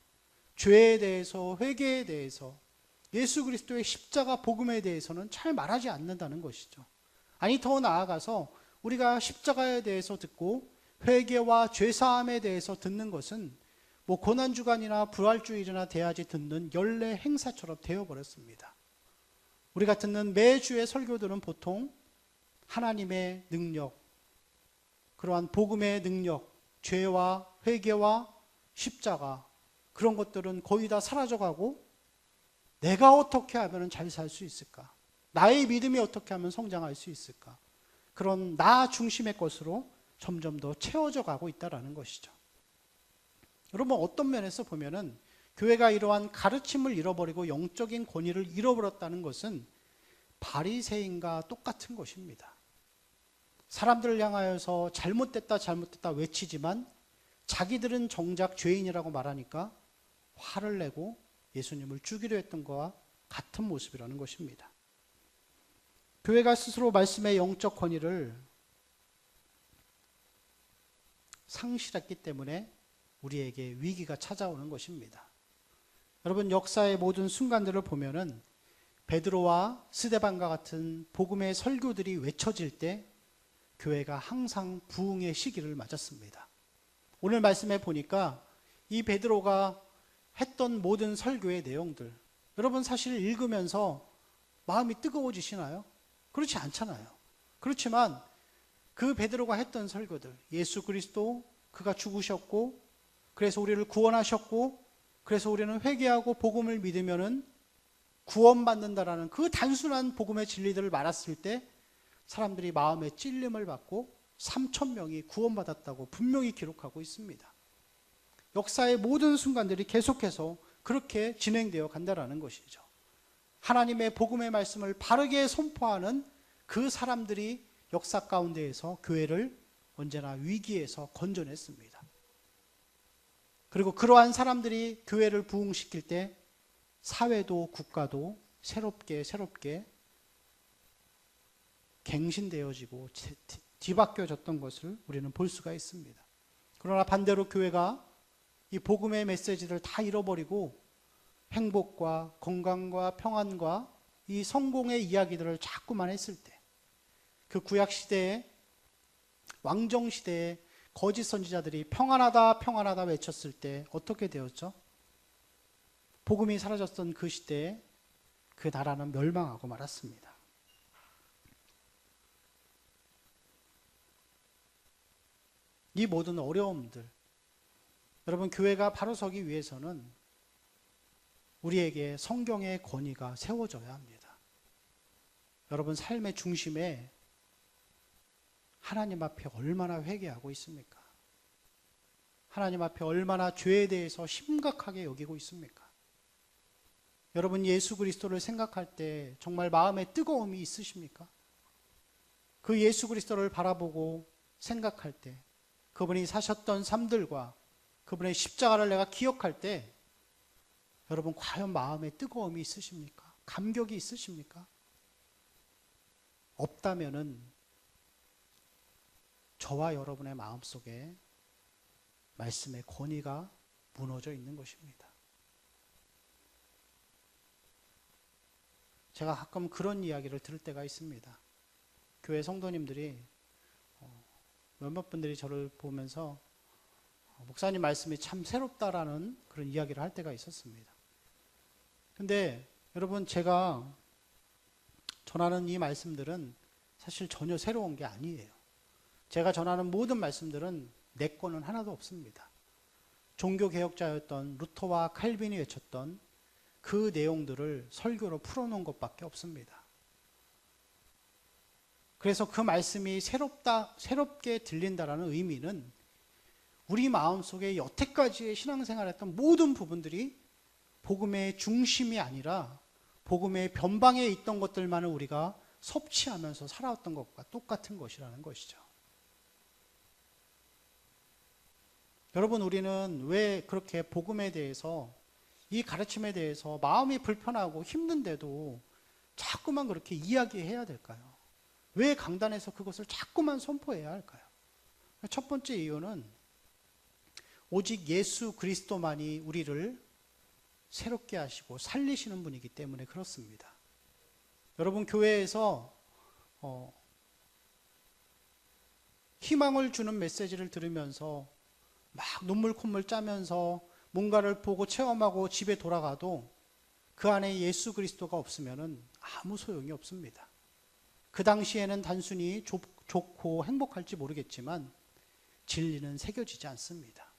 죄에 대해서, 회개에 대해서, 예수 그리스도의 십자가 복음에 대해서는 잘 말하지 않는다는 것이죠. 아니, 더 나아가서 우리가 십자가에 대해서 듣고 회개와 죄사함에 대해서 듣는 것은 뭐 고난주간이나 부활주일이나 돼야지 듣는 연례 행사처럼 되어버렸습니다. 우리가 듣는 매주의 설교들은 보통 하나님의 능력, 그러한 복음의 능력, 죄와 회개와 십자가, 그런 것들은 거의 다 사라져가고 내가 어떻게 하면 잘 살 수 있을까? 나의 믿음이 어떻게 하면 성장할 수 있을까? 그런 나 중심의 것으로 점점 더 채워져 가고 있다는 것이죠. 여러분, 어떤 면에서 보면은 교회가 이러한 가르침을 잃어버리고 영적인 권위를 잃어버렸다는 것은 바리새인과 똑같은 것입니다. 사람들을 향하여서 잘못됐다 잘못됐다 외치지만 자기들은 정작 죄인이라고 말하니까 화를 내고 예수님을 죽이려 했던 것과 같은 모습이라는 것입니다. 교회가 스스로 말씀의 영적 권위를 상실했기 때문에 우리에게 위기가 찾아오는 것입니다. 여러분, 역사의 모든 순간들을 보면은 베드로와 스데반과 같은 복음의 설교들이 외쳐질 때 교회가 항상 부흥의 시기를 맞았습니다. 오늘 말씀에 보니까 이 베드로가 했던 모든 설교의 내용들, 여러분 사실 읽으면서 마음이 뜨거워지시나요? 그렇지 않잖아요. 그렇지만 그 베드로가 했던 설교들, 예수 그리스도 그가 죽으셨고 그래서 우리를 구원하셨고 그래서 우리는 회개하고 복음을 믿으면은 구원받는다라는 그 단순한 복음의 진리들을 말했을 때 사람들이 마음에 찔림을 받고 3,000명이 구원받았다고 분명히 기록하고 있습니다. 역사의 모든 순간들이 계속해서 그렇게 진행되어 간다라는 것이죠. 하나님의 복음의 말씀을 바르게 선포하는 그 사람들이 역사 가운데에서 교회를 언제나 위기에서 건져냈습니다. 그리고 그러한 사람들이 교회를 부흥시킬 때 사회도 국가도 새롭게 갱신되어지고 뒤바뀌어졌던 것을 우리는 볼 수가 있습니다. 그러나 반대로 교회가 이 복음의 메시지를 다 잃어버리고 행복과 건강과 평안과 이 성공의 이야기들을 자꾸만 했을 때, 그 구약 시대에 왕정 시대에 거짓 선지자들이 평안하다 평안하다 외쳤을 때 어떻게 되었죠? 복음이 사라졌던 그 시대에 그 나라는 멸망하고 말았습니다. 이 모든 어려움들, 여러분, 교회가 바로 서기 위해서는 우리에게 성경의 권위가 세워져야 합니다. 여러분, 삶의 중심에 하나님 앞에 얼마나 회개하고 있습니까? 하나님 앞에 얼마나 죄에 대해서 심각하게 여기고 있습니까? 여러분, 예수 그리스도를 생각할 때 정말 마음에 뜨거움이 있으십니까? 그 예수 그리스도를 바라보고 생각할 때 그분이 사셨던 삶들과 그분의 십자가를 내가 기억할 때 여러분, 과연 마음에 뜨거움이 있으십니까? 감격이 있으십니까? 없다면은 저와 여러분의 마음속에 말씀의 권위가 무너져 있는 것입니다. 제가 가끔 그런 이야기를 들을 때가 있습니다. 교회 성도님들이 몇몇 분들이 저를 보면서 목사님 말씀이 참 새롭다라는 그런 이야기를 할 때가 있었습니다. 근데 여러분, 제가 전하는 이 말씀들은 사실 전혀 새로운 게 아니에요. 제가 전하는 모든 말씀들은 내 거는 하나도 없습니다. 종교개혁자였던 루터와 칼빈이 외쳤던 그 내용들을 설교로 풀어놓은 것밖에 없습니다. 그래서 그 말씀이 새롭게 들린다라는 의미는 우리 마음속에 여태까지의 신앙생활했던 모든 부분들이 복음의 중심이 아니라 복음의 변방에 있던 것들만을 우리가 섭취하면서 살아왔던 것과 똑같은 것이라는 것이죠. 여러분, 우리는 왜 그렇게 복음에 대해서, 이 가르침에 대해서 마음이 불편하고 힘든데도 자꾸만 그렇게 이야기해야 될까요? 왜 강단에서 그것을 자꾸만 선포해야 할까요? 첫 번째 이유는 오직 예수 그리스도만이 우리를 새롭게 하시고 살리시는 분이기 때문에 그렇습니다. 여러분, 교회에서 희망을 주는 메시지를 들으면서 막 눈물 콧물 짜면서 뭔가를 보고 체험하고 집에 돌아가도 그 안에 예수 그리스도가 없으면 아무 소용이 없습니다. 그 당시에는 단순히 좋고 행복할지 모르겠지만 진리는 새겨지지 않습니다.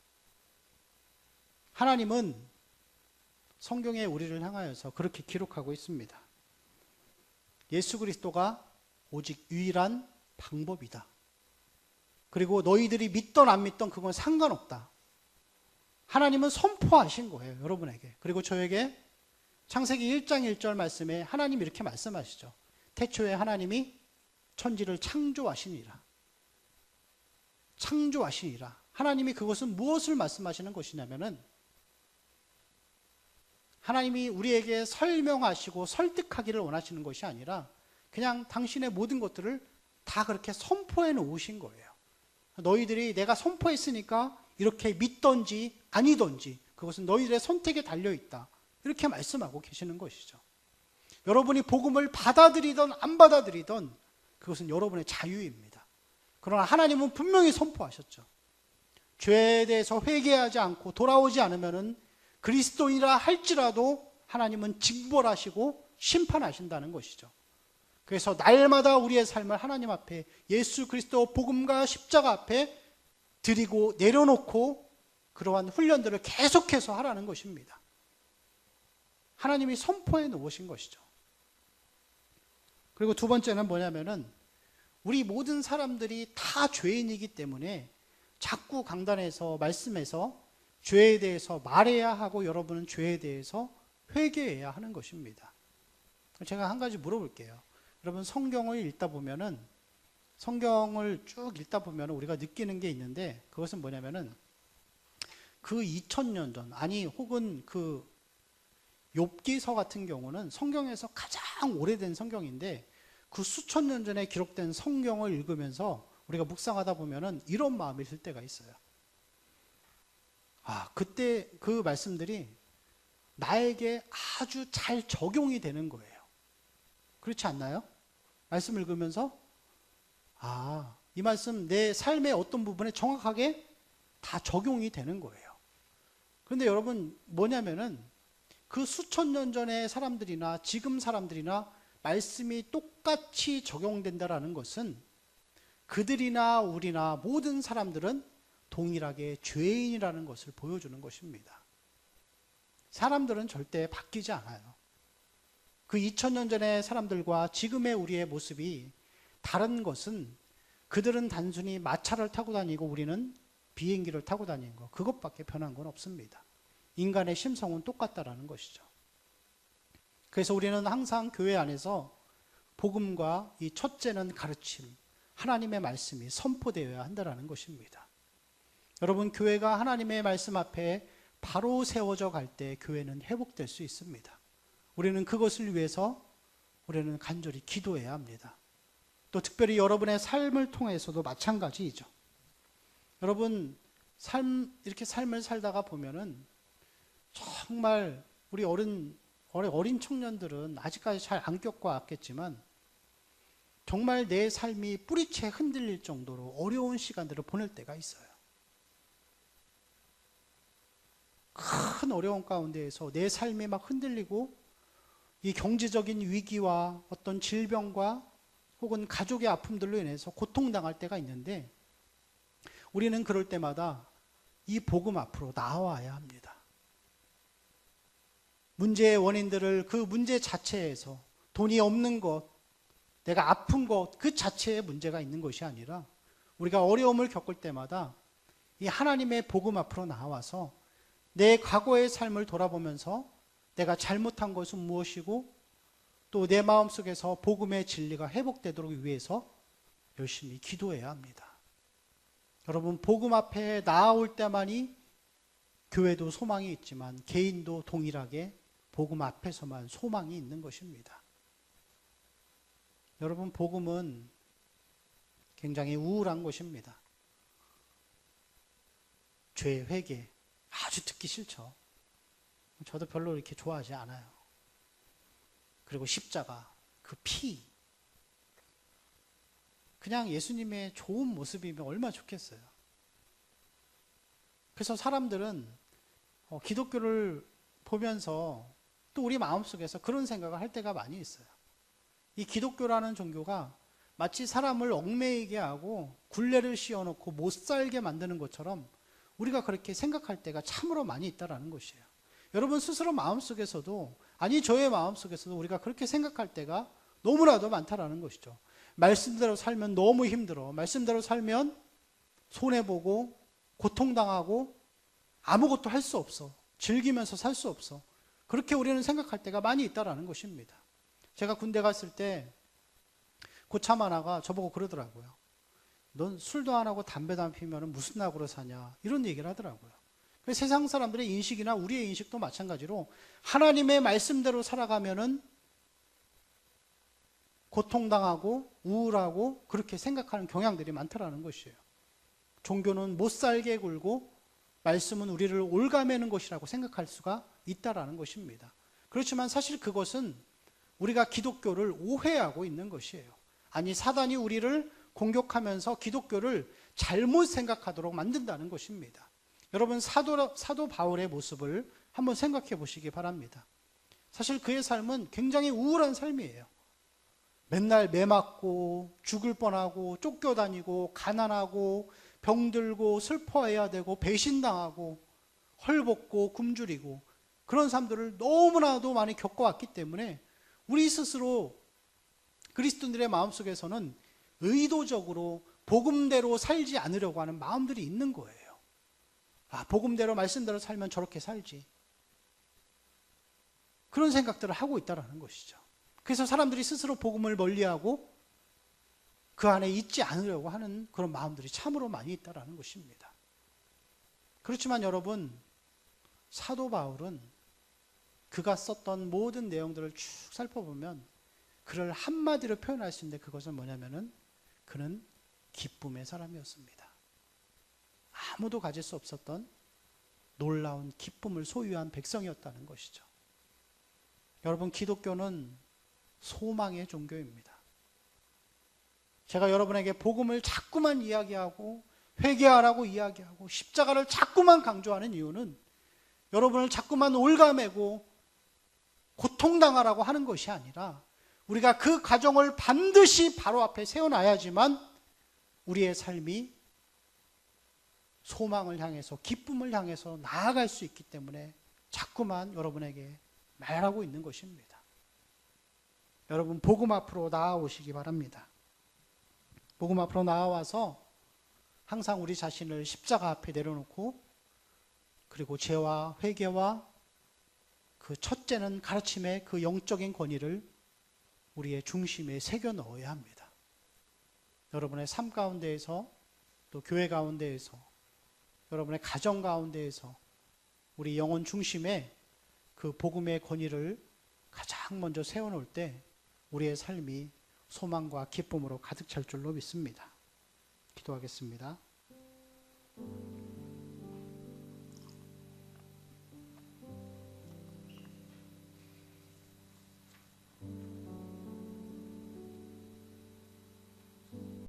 하나님은 성경에 우리를 향하여서 그렇게 기록하고 있습니다. 예수 그리스도가 오직 유일한 방법이다. 그리고 너희들이 믿던 안 믿던 그건 상관없다. 하나님은 선포하신 거예요, 여러분에게. 그리고 저에게 창세기 1장 1절 말씀에 하나님이 이렇게 말씀하시죠. 태초에 하나님이 천지를 창조하시니라. 창조하시니라. 하나님이 그것은 무엇을 말씀하시는 것이냐면은 하나님이 우리에게 설명하시고 설득하기를 원하시는 것이 아니라 그냥 당신의 모든 것들을 다 그렇게 선포해 놓으신 거예요. 너희들이 내가 선포했으니까 이렇게 믿던지 아니던지 그것은 너희들의 선택에 달려있다. 이렇게 말씀하고 계시는 것이죠. 여러분이 복음을 받아들이든 안 받아들이든 그것은 여러분의 자유입니다. 그러나 하나님은 분명히 선포하셨죠. 죄에 대해서 회개하지 않고 돌아오지 않으면 그리스도인이라 할지라도 하나님은 징벌하시고 심판하신다는 것이죠. 그래서 날마다 우리의 삶을 하나님 앞에 예수 그리스도 복음과 십자가 앞에 드리고 내려놓고 그러한 훈련들을 계속해서 하라는 것입니다. 하나님이 선포해 놓으신 것이죠. 그리고 두 번째는 뭐냐면은 우리 모든 사람들이 다 죄인이기 때문에 자꾸 강단에서 말씀에서 죄에 대해서 말해야 하고 여러분은 죄에 대해서 회개해야 하는 것입니다. 제가 한 가지 물어볼게요. 여러분 성경을 읽다 보면은 성경을 쭉 읽다 보면 우리가 느끼는 게 있는데 그것은 뭐냐면은 그 2000년 전 아니 혹은 그 욥기서 같은 경우는 성경에서 가장 오래된 성경인데 그 수천 년 전에 기록된 성경을 읽으면서 우리가 묵상하다 보면은 이런 마음이 들 때가 있어요. 그때 그 말씀들이 나에게 아주 잘 적용이 되는 거예요. 그렇지 않나요? 말씀 읽으면서 이 말씀 내 삶의 어떤 부분에 정확하게 다 적용이 되는 거예요. 그런데 여러분 뭐냐면은 그 수천 년 전의 사람들이나 지금 사람들이나 말씀이 똑같이 적용된다라는 것은 그들이나 우리나 모든 사람들은 동일하게 죄인이라는 것을 보여주는 것입니다. 사람들은 절대 바뀌지 않아요. 그 2000년 전의 사람들과 지금의 우리의 모습이 다른 것은 그들은 단순히 마차를 타고 다니고 우리는 비행기를 타고 다니는 것, 그것밖에 변한 건 없습니다. 인간의 심성은 똑같다라는 것이죠. 그래서 우리는 항상 교회 안에서 복음과 이 첫째는 가르침, 하나님의 말씀이 선포되어야 한다는 것입니다. 여러분, 교회가 하나님의 말씀 앞에 바로 세워져 갈 때 교회는 회복될 수 있습니다. 우리는 그것을 위해서 우리는 간절히 기도해야 합니다. 또 특별히 여러분의 삶을 통해서도 마찬가지이죠. 여러분, 이렇게 삶을 살다가 보면은 정말 우리 어린 청년들은 아직까지 잘 안 겪어왔겠지만 정말 내 삶이 뿌리채 흔들릴 정도로 어려운 시간들을 보낼 때가 있어요. 큰 어려움 가운데에서 내 삶이 막 흔들리고 이 경제적인 위기와 어떤 질병과 혹은 가족의 아픔들로 인해서 고통당할 때가 있는데 우리는 그럴 때마다 이 복음 앞으로 나와야 합니다. 문제의 원인들을 그 문제 자체에서 돈이 없는 것, 내가 아픈 것 그 자체에 문제가 있는 것이 아니라 우리가 어려움을 겪을 때마다 이 하나님의 복음 앞으로 나와서 내 과거의 삶을 돌아보면서 내가 잘못한 것은 무엇이고 또 내 마음속에서 복음의 진리가 회복되도록 위해서 열심히 기도해야 합니다. 여러분, 복음 앞에 나아올 때만이 교회도 소망이 있지만 개인도 동일하게 복음 앞에서만 소망이 있는 것입니다. 여러분, 복음은 굉장히 우울한 것입니다. 죄 회개 아주 듣기 싫죠. 저도 별로 이렇게 좋아하지 않아요. 그리고 십자가, 그 피, 그냥 예수님의 좋은 모습이면 얼마나 좋겠어요. 그래서 사람들은 기독교를 보면서 또 우리 마음속에서 그런 생각을 할 때가 많이 있어요. 이 기독교라는 종교가 마치 사람을 얽매이게 하고 굴레를 씌워놓고 못 살게 만드는 것처럼 우리가 그렇게 생각할 때가 참으로 많이 있다는 것이에요. 여러분 스스로 마음속에서도, 아니 저의 마음속에서도 우리가 그렇게 생각할 때가 너무나도 많다라는 것이죠. 말씀대로 살면 너무 힘들어. 말씀대로 살면 손해보고 고통당하고 아무것도 할 수 없어. 즐기면서 살 수 없어. 그렇게 우리는 생각할 때가 많이 있다는 것입니다. 제가 군대 갔을 때 고참 하나가 저보고 그러더라고요. 넌 술도 안 하고 담배도 안 피우면 무슨 낙으로 사냐, 이런 얘기를 하더라고요. 세상 사람들의 인식이나 우리의 인식도 마찬가지로 하나님의 말씀대로 살아가면은 고통당하고 우울하고 그렇게 생각하는 경향들이 많다라는 것이에요. 종교는 못 살게 굴고 말씀은 우리를 올가매는 것이라고 생각할 수가 있다라는 것입니다. 그렇지만 사실 그것은 우리가 기독교를 오해하고 있는 것이에요. 아니 사단이 우리를 공격하면서 기독교를 잘못 생각하도록 만든다는 것입니다. 여러분 사도 바울의 모습을 한번 생각해 보시기 바랍니다. 사실 그의 삶은 굉장히 우울한 삶이에요. 맨날 매 맞고 죽을 뻔하고 쫓겨다니고 가난하고 병들고 슬퍼해야 되고 배신당하고 헐벗고 굶주리고 그런 삶들을 너무나도 많이 겪어왔기 때문에 우리 스스로 그리스도인들의 마음속에서는 의도적으로 복음대로 살지 않으려고 하는 마음들이 있는 거예요. 복음대로 말씀대로 살면 저렇게 살지. 그런 생각들을 하고 있다는 것이죠. 그래서 사람들이 스스로 복음을 멀리하고 그 안에 있지 않으려고 하는 그런 마음들이 참으로 많이 있다는 것입니다. 그렇지만 여러분, 사도 바울은 그가 썼던 모든 내용들을 쭉 살펴보면 그를 한마디로 표현할 수 있는데 그것은 뭐냐면은 그는 기쁨의 사람이었습니다. 아무도 가질 수 없었던 놀라운 기쁨을 소유한 백성이었다는 것이죠. 여러분, 기독교는 소망의 종교입니다. 제가 여러분에게 복음을 자꾸만 이야기하고 회개하라고 이야기하고 십자가를 자꾸만 강조하는 이유는 여러분을 자꾸만 올가매고 고통당하라고 하는 것이 아니라 우리가 그 과정을 반드시 바로 앞에 세워놔야지만 우리의 삶이 소망을 향해서 기쁨을 향해서 나아갈 수 있기 때문에 자꾸만 여러분에게 말하고 있는 것입니다. 여러분 복음 앞으로 나아오시기 바랍니다. 복음 앞으로 나아와서 항상 우리 자신을 십자가 앞에 내려놓고 그리고 죄와 회개와 그 첫째는 가르침의 그 영적인 권위를 우리의 중심에 새겨 넣어야 합니다. 여러분의 삶 가운데에서 또 교회 가운데에서 여러분의 가정 가운데에서 우리 영혼 중심에 그 복음의 권위를 가장 먼저 세워놓을 때 우리의 삶이 소망과 기쁨으로 가득 찰 줄로 믿습니다. 기도하겠습니다.